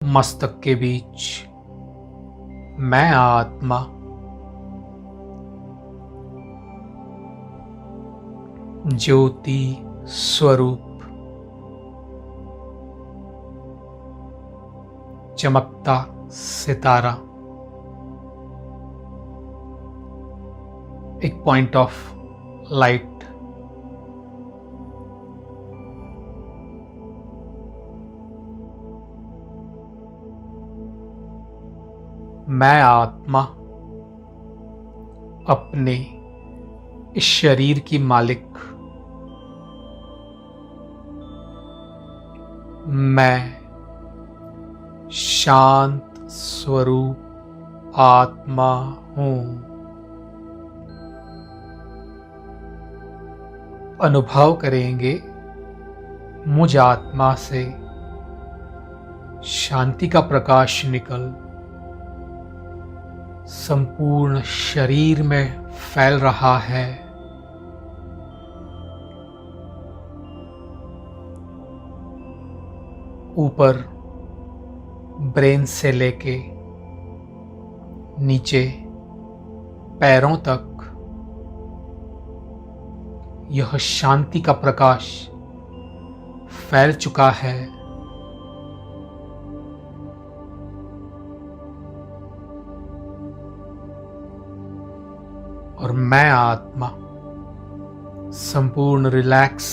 मस्तक के बीच मैं आत्मा ज्योति स्वरूप चमकता सितारा एक पॉइंट ऑफ लाइट मैं आत्मा अपने इस शरीर की मालिक मैं शांत स्वरूप आत्मा हूं। अनुभव करेंगे मुझ आत्मा से शांति का प्रकाश निकल संपूर्ण शरीर में फैल रहा है। ऊपर ब्रेन से लेके नीचे पैरों तक यह शांति का प्रकाश फैल चुका है। और मैं आत्मा संपूर्ण रिलैक्स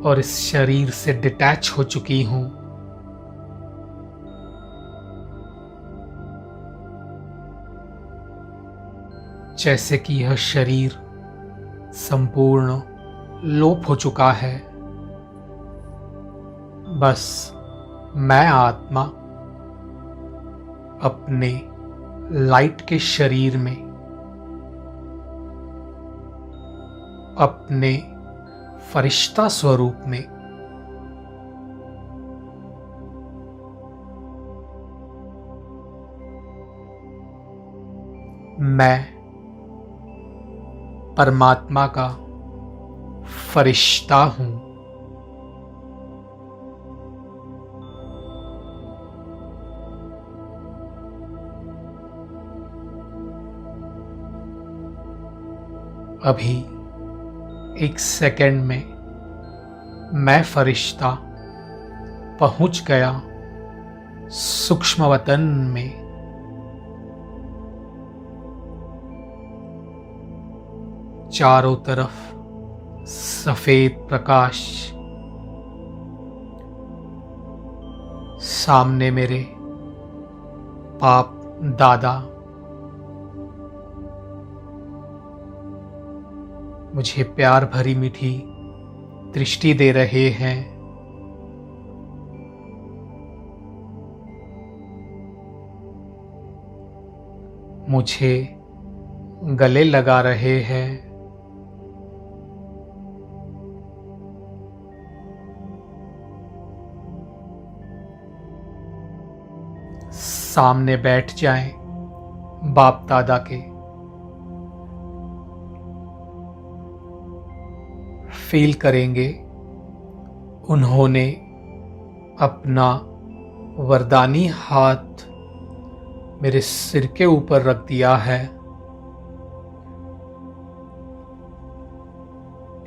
और इस शरीर से डिटैच हो चुकी हूं। जैसे कि यह शरीर संपूर्ण लोप हो चुका है। बस मैं आत्मा अपने लाइट के शरीर में अपने फरिश्ता स्वरूप में मैं परमात्मा का फरिश्ता हूं। अभी एक सेकंड में मैं फरिश्ता पहुंच गया सूक्ष्म वतन में। चारों तरफ सफेद प्रकाश, सामने मेरे बाप दादा मुझे प्यार भरी मीठी दृष्टि दे रहे हैं। मुझे गले लगा रहे हैं। सामने बैठ जाएं बाप दादा के। फील करेंगे उन्होंने अपना वरदानी हाथ मेरे सिर के ऊपर रख दिया है।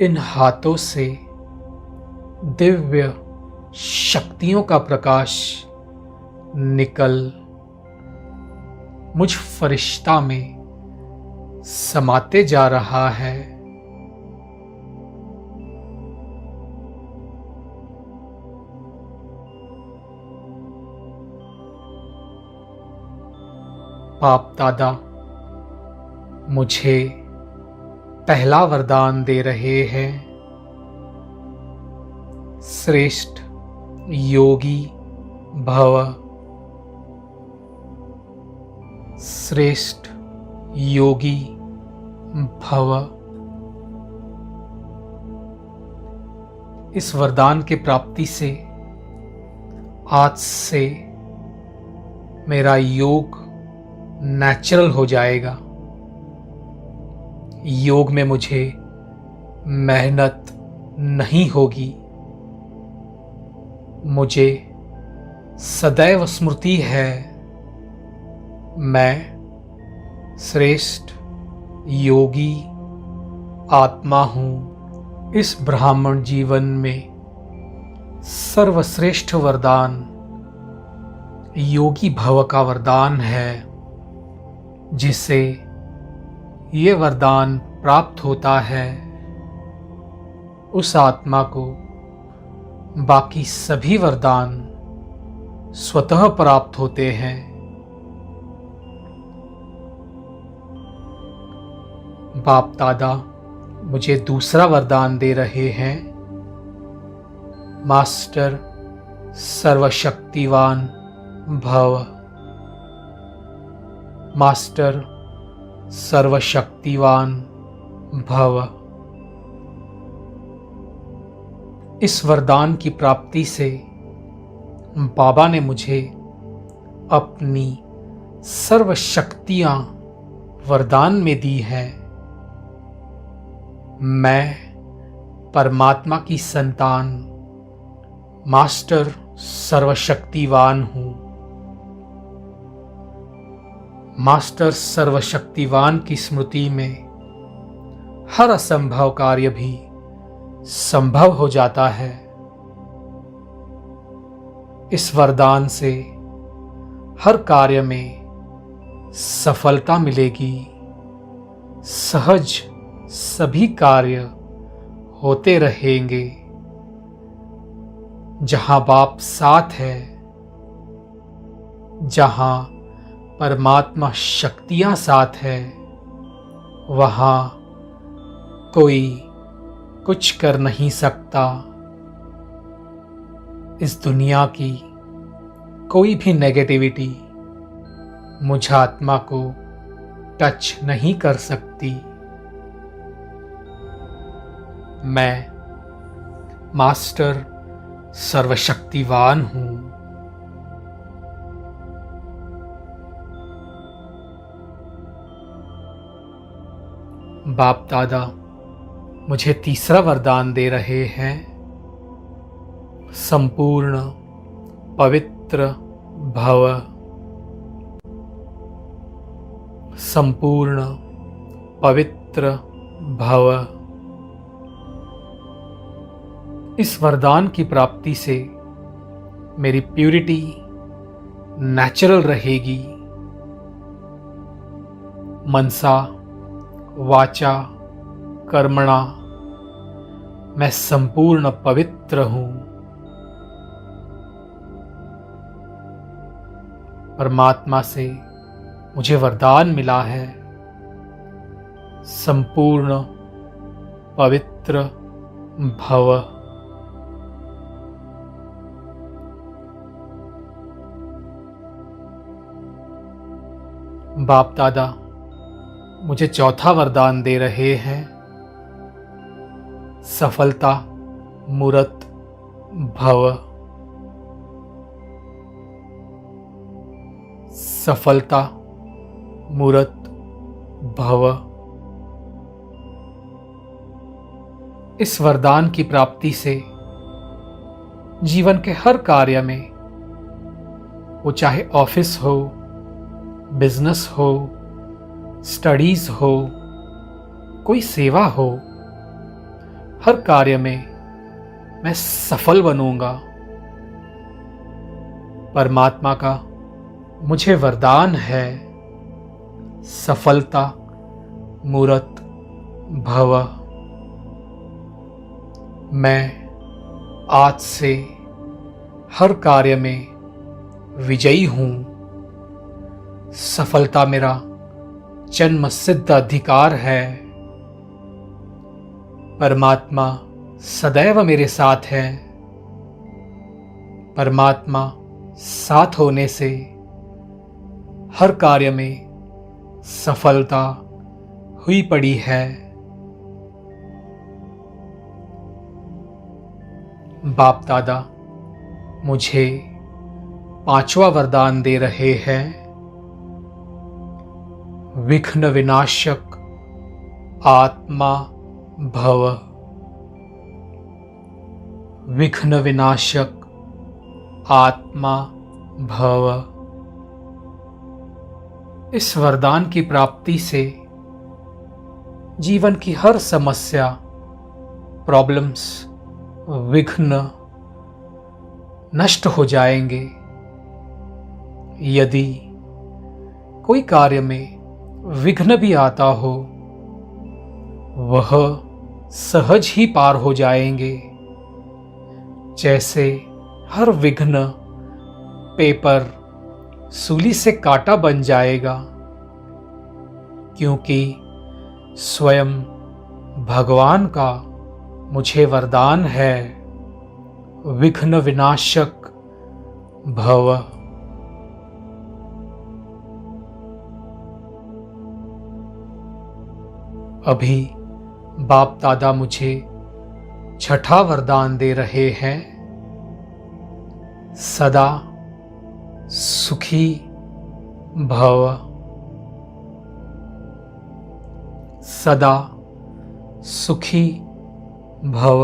इन हाथों से दिव्य शक्तियों का प्रकाश निकल मुझ फरिश्ता में समाते जा रहा है। बाप दादा मुझे पहला वरदान दे रहे हैं। श्रेष्ठ योगी भव। श्रेष्ठ योगी भव। इस वरदान के प्राप्ति से आज से मेरा योग नेचुरल हो जाएगा। योग में मुझे मेहनत नहीं होगी। मुझे सदैव स्मृति है। मैं श्रेष्ठ योगी आत्मा हूँ। इस ब्राह्मण जीवन में सर्वश्रेष्ठ वरदान योगी भव का वरदान है। जिसे ये वरदान प्राप्त होता है उस आत्मा को बाकी सभी वरदान स्वतः प्राप्त होते हैं। बाप दादा मुझे दूसरा वरदान दे रहे हैं। मास्टर सर्वशक्तिवान भव। मास्टर सर्वशक्तिवान भव। इस वरदान की प्राप्ति से बाबा ने मुझे अपनी सर्वशक्तियां वरदान में दी हैं। मैं परमात्मा की संतान मास्टर सर्वशक्तिवान हूँ। मास्टर सर्वशक्तिवान की स्मृति में हर असंभव कार्य भी संभव हो जाता है। इस वरदान से हर कार्य में सफलता मिलेगी। सहज सभी कार्य होते रहेंगे। जहां बाप साथ है, जहां परमात्मा शक्तियां साथ है, वहां कोई कुछ कर नहीं सकता। इस दुनिया की कोई भी नेगेटिविटी मुझ आत्मा को टच नहीं कर सकती। मैं मास्टर सर्वशक्तिवान हूँ। बाप दादा मुझे तीसरा वरदान दे रहे हैं। संपूर्ण पवित्र भव। संपूर्ण पवित्र भव। इस वरदान की प्राप्ति से मेरी प्यूरिटी नेचुरल रहेगी। मनसा वाचा कर्मणा मैं संपूर्ण पवित्र हूँ। परमात्मा से मुझे वरदान मिला है। संपूर्ण पवित्र भव। बाप दादा मुझे चौथा वरदान दे रहे हैं। सफलता मूर्त भव। सफलता मूर्त भव। इस वरदान की प्राप्ति से जीवन के हर कार्य में, वो चाहे ऑफिस हो, बिजनेस हो, स्टडीज हो, कोई सेवा हो, हर कार्य में मैं सफल बनूंगा। परमात्मा का मुझे वरदान है। सफलता मूर्त भव। मैं आज से हर कार्य में विजयी हूँ। सफलता मेरा जन्म सिद्ध अधिकार है। परमात्मा सदैव मेरे साथ है। परमात्मा साथ होने से हर कार्य में सफलता हुई पड़ी है। बाप दादा मुझे पांचवा वरदान दे रहे हैं। विघ्न विनाशक आत्मा भव। विघ्न विनाशक आत्मा भव। इस वरदान की प्राप्ति से जीवन की हर समस्या, प्रॉब्लम्स, विघ्न नष्ट हो जाएंगे। यदि कोई कार्य में विघ्न भी आता हो, वह सहज ही पार हो जाएंगे। जैसे हर विघ्न पेपर सूली से काटा बन जाएगा, क्योंकि स्वयं भगवान का मुझे वरदान है, विघ्न विनाशक भव। अभी बाप दादा मुझे छठा वरदान दे रहे हैं, सदा सुखी भव। सदा सुखी भव।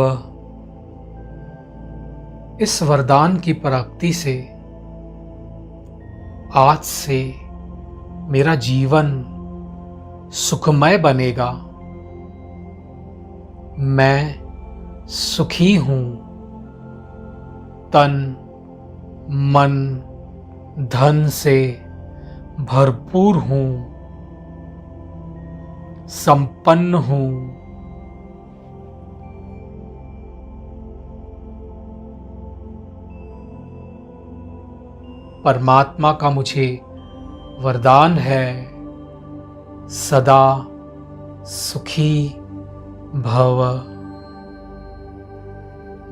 इस वरदान की प्राप्ति से आज से मेरा जीवन सुखमय बनेगा। मैं सुखी हूँ, तन मन धन से भरपूर हूँ, संपन्न हूँ। परमात्मा का मुझे वरदान है, सदा सुखी भव।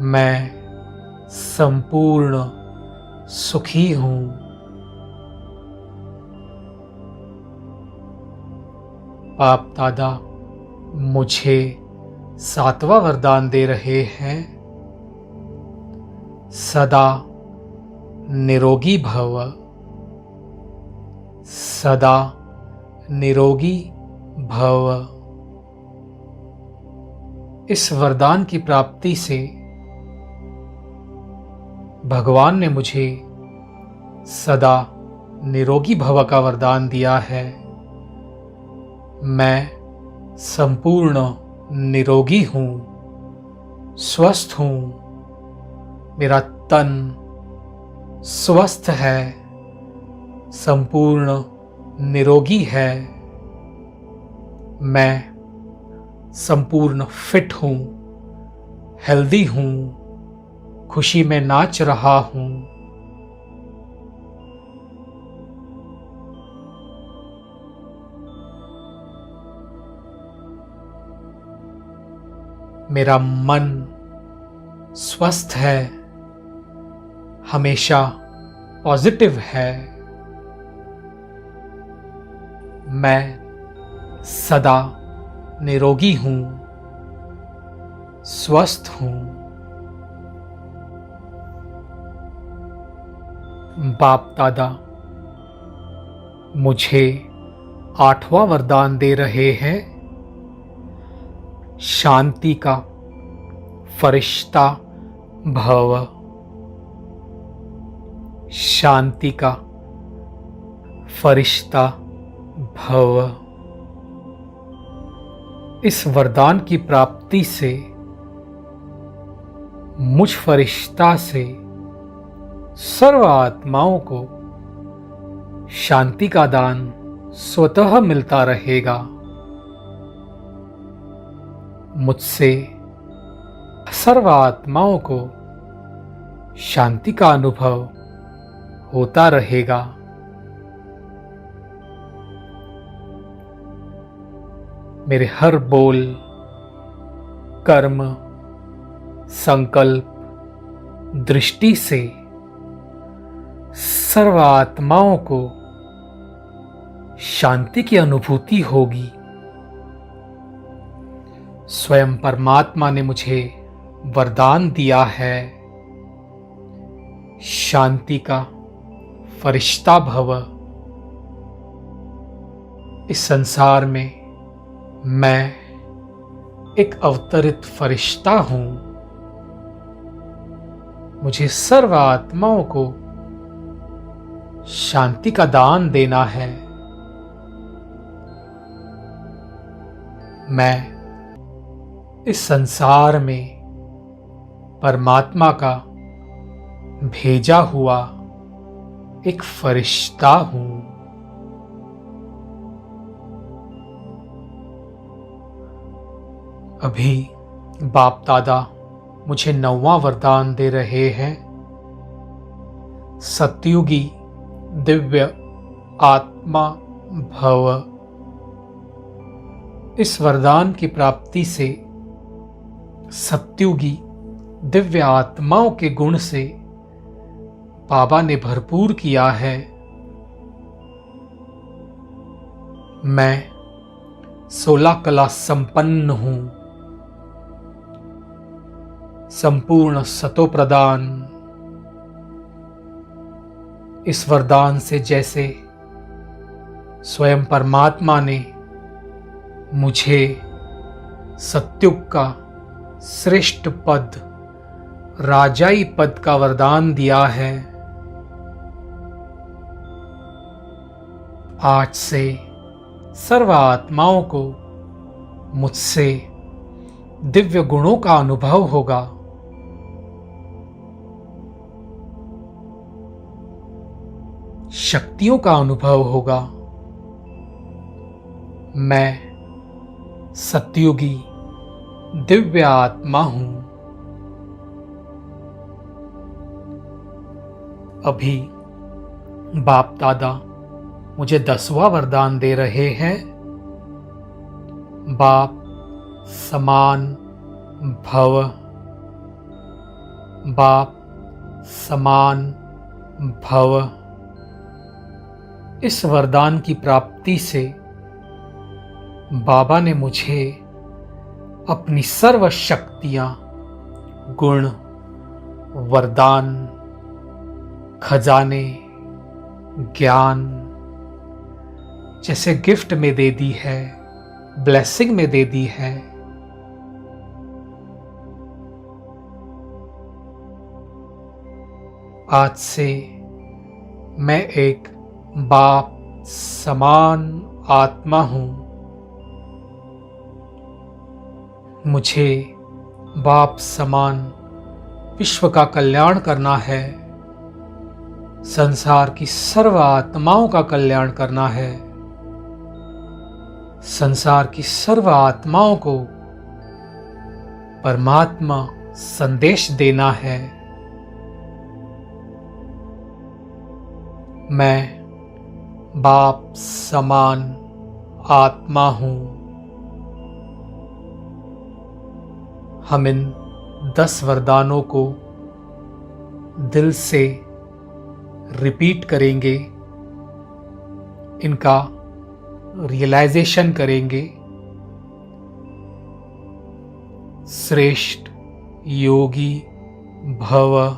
मैं संपूर्ण सुखी हूँ। बाप दादा मुझे सातवां वरदान दे रहे हैं, सदा निरोगी भव। सदा निरोगी भव। इस वरदान की प्राप्ति से भगवान ने मुझे सदा निरोगी भव का वरदान दिया है। मैं संपूर्ण निरोगी हूँ, स्वस्थ हूँ। मेरा तन स्वस्थ है, संपूर्ण निरोगी है। मैं संपूर्ण फिट हूँ, हेल्दी हूँ, खुशी में नाच रहा हूँ। मेरा मन स्वस्थ है, हमेशा पॉजिटिव है। मैं सदा निरोगी हूँ, स्वस्थ हूँ। बाप दादा मुझे आठवां वरदान दे रहे हैं, शांति का फरिश्ता भव। शांति का फरिश्ता भव। इस वरदान की प्राप्ति से मुझ फरिश्ता से सर्व आत्माओं को शांति का दान स्वतः मिलता रहेगा। मुझसे सर्व आत्माओं को शांति का अनुभव होता रहेगा। मेरे हर बोल, कर्म, संकल्प, दृष्टि से सर्व आत्माओं को शांति की अनुभूति होगी। स्वयं परमात्मा ने मुझे वरदान दिया है, शांति का फरिश्ता भव। इस संसार में मैं एक अवतरित फरिश्ता हूँ। मुझे सर्व आत्माओं को शांति का दान देना है। मैं इस संसार में परमात्मा का भेजा हुआ एक फरिश्ता हूं। अभी बाप दादा मुझे 9वां वरदान दे रहे हैं। सतयुगी दिव्य आत्मा भव। इस वरदान की प्राप्ति से सतयुगी दिव्य आत्माओं के गुण से बाबा ने भरपूर किया है। मैं 16 कला संपन्न हूं। संपूर्ण सतो प्रदान। इस वरदान से जैसे स्वयं परमात्मा ने मुझे सत्युग का श्रेष्ठ पद, राजाई पद का वरदान दिया है, आज से सर्व आत्माओं को मुझसे दिव्य गुणों का अनुभव होगा। शक्तियों का अनुभव होगा। मैं सतयुगी दिव्य आत्मा हूं। अभी बाप दादा मुझे 10वां वरदान दे रहे हैं। बाप समान भव। बाप समान भव। इस वरदान की प्राप्ति से बाबा ने मुझे अपनी सर्व शक्तियां, गुण, वरदान, खजाने, ज्ञान जैसे गिफ्ट में दे दी है, ब्लेसिंग में दे दी है। आज से मैं एक बाप समान आत्मा हूं। मुझे बाप समान विश्व का कल्याण करना है। संसार की सर्व आत्माओं का कल्याण करना है। संसार की सर्व आत्माओं को परमात्मा संदेश देना है। मैं बाप समान आत्मा हूं। हम इन 10 वरदानों को दिल से रिपीट करेंगे, इनका रियलाइजेशन करेंगे। श्रेष्ठ योगी भव।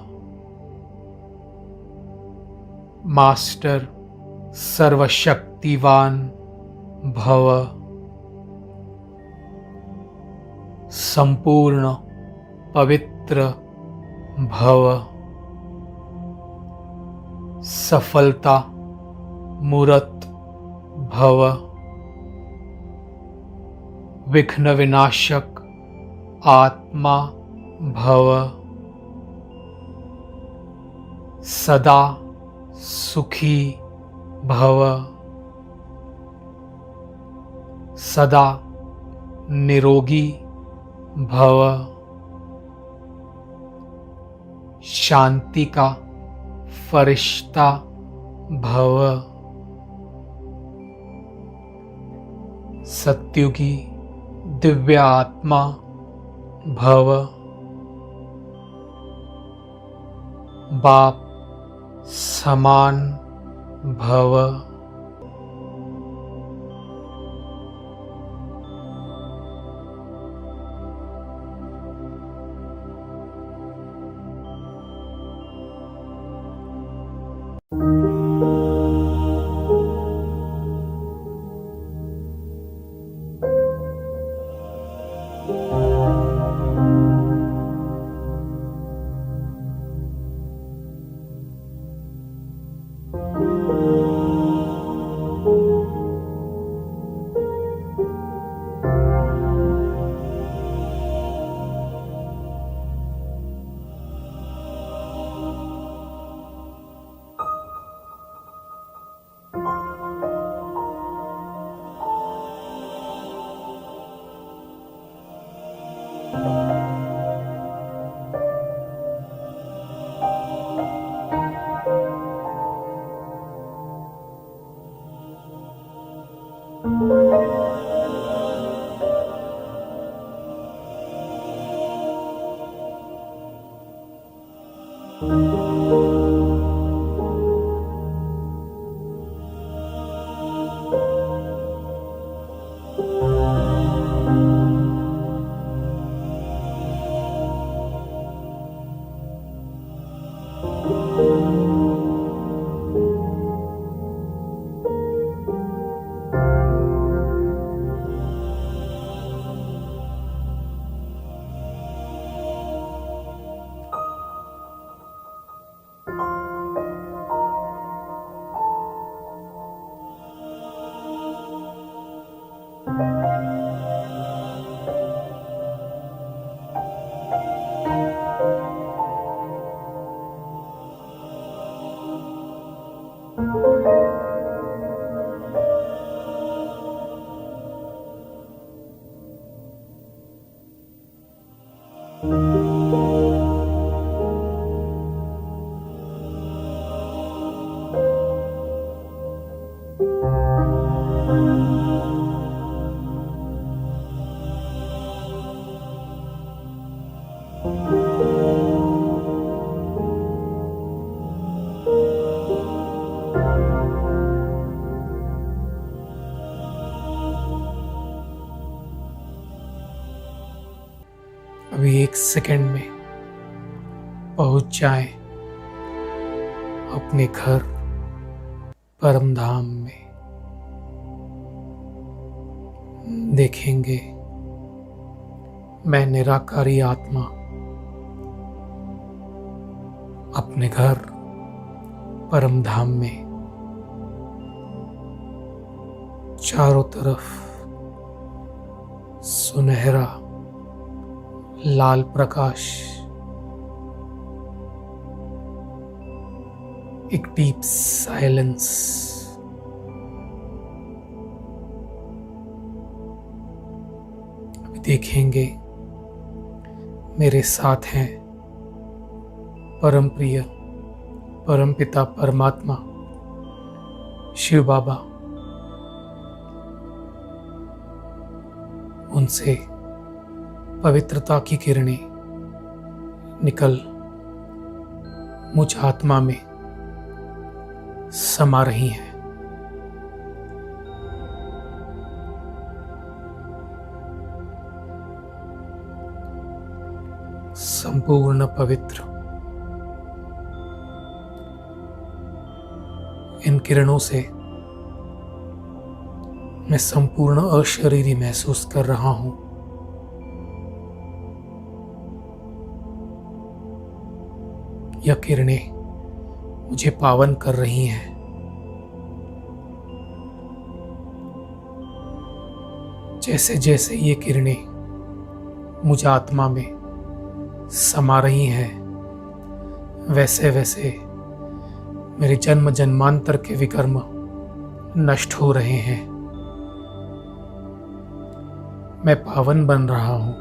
मास्टर सर्वशक्तिवान भव। संपूर्ण पवित्र भव। सफलता मूर्त भव। विघ्न विनाशक आत्मा भव। सदा सुखी भव। सदा निरोगी भव। शांति का फरिश्ता भव। सत्युगी दिव्य आत्मा भव। बाप समान भव। अभी 1 सेकंड में पहुंच जाएं अपने घर परम धाम में। देखेंगे मैं निराकारी आत्मा अपने घर परम धाम में चारों तरफ सुनहरा लाल प्रकाश, एक डीप साइलेंस, अभी देखेंगे मेरे साथ हैं परम प्रिय परम पिता परमात्मा शिव बाबा। उनसे पवित्रता की किरणें निकल मुझ आत्मा में समा रही हैं। संपूर्ण पवित्र इन किरणों से मैं संपूर्ण अशरीरी महसूस कर रहा हूं। यह किरणें मुझे पावन कर रही हैं। जैसे जैसे ये किरणें मुझ आत्मा में समा रही हैं, वैसे वैसे मेरे जन्म जन्मांतर के विकर्म नष्ट हो रहे हैं। मैं पावन बन रहा हूं।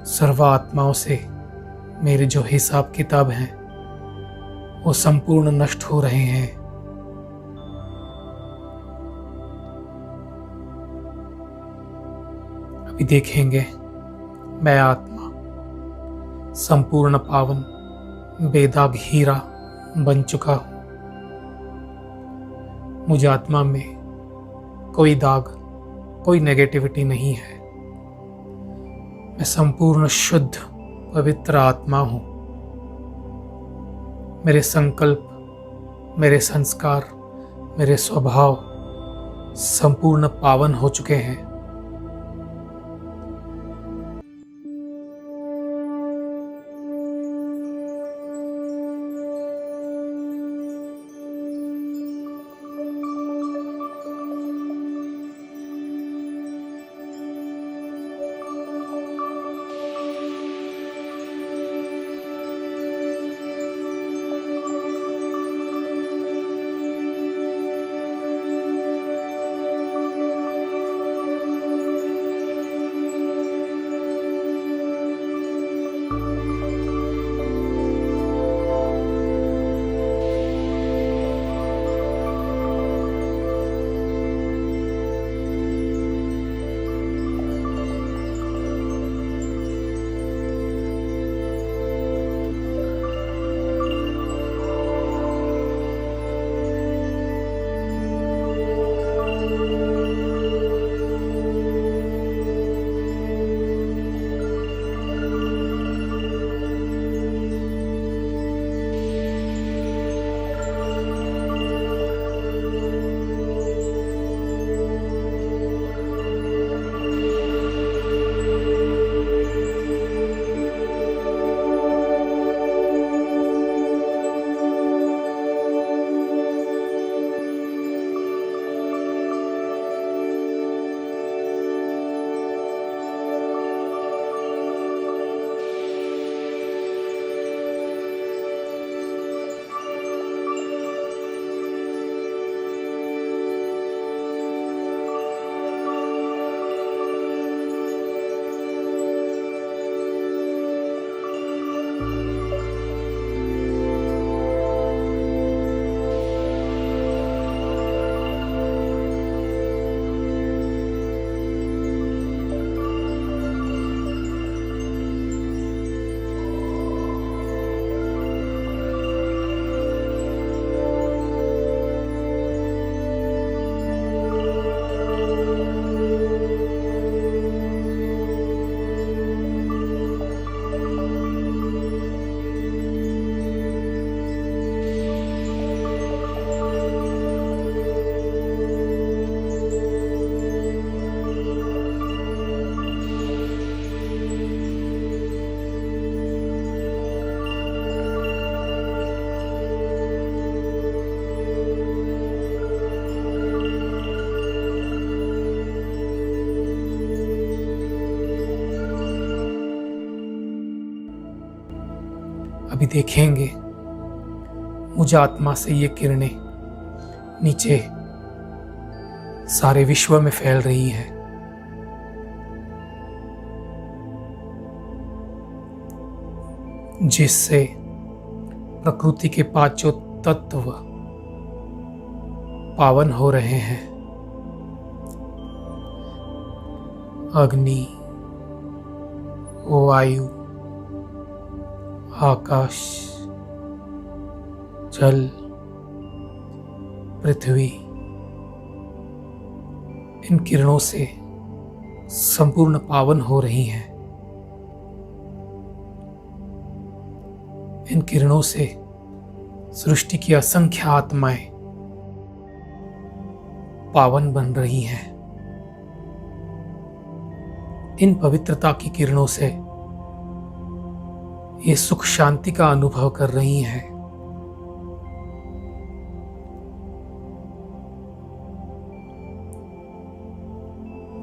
सर्व आत्माओं से मेरे जो हिसाब किताब हैं वो संपूर्ण नष्ट हो रहे हैं। अभी देखेंगे मैं आत्मा संपूर्ण पावन बेदाग हीरा बन चुका हूं। मुझ आत्मा में कोई दाग, कोई नेगेटिविटी नहीं है। मैं संपूर्ण शुद्ध पवित्र आत्मा हूं। मेरे संकल्प, मेरे संस्कार, मेरे स्वभाव संपूर्ण पावन हो चुके हैं। अभी देखेंगे मुझ आत्मा से ये किरणें नीचे सारे विश्व में फैल रही हैं। जिससे प्रकृति के पांचों तत्व पावन हो रहे हैं। अग्नि, वायु, आकाश, जल, पृथ्वी, इन किरणों से संपूर्ण पावन हो रही हैं। इन किरणों से सृष्टि की असंख्य आत्माएं पावन बन रही हैं। इन पवित्रता की किरणों से ये सुख शांति का अनुभव कर रही हैं।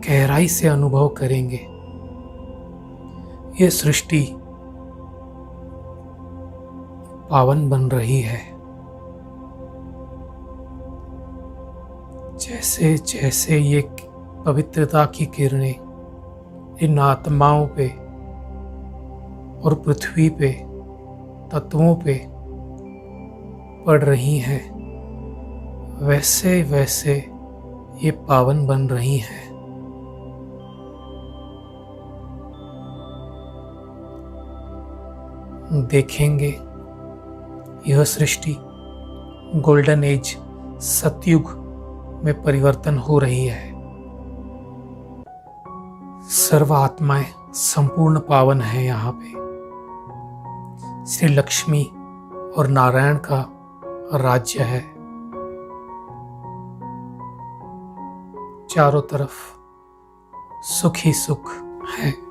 गहराई से अनुभव करेंगे ये सृष्टि पावन बन रही है। जैसे जैसे ये पवित्रता की किरणें इन आत्माओं पे और पृथ्वी पे तत्वों पे पड़ रही हैं, वैसे वैसे ये पावन बन रही हैं। देखेंगे यह सृष्टि गोल्डन एज सतयुग में परिवर्तन हो रही है। सर्व आत्माएं संपूर्ण पावन है। यहाँ पे श्री लक्ष्मी और नारायण का राज्य है। चारों तरफ सुख ही सुख है।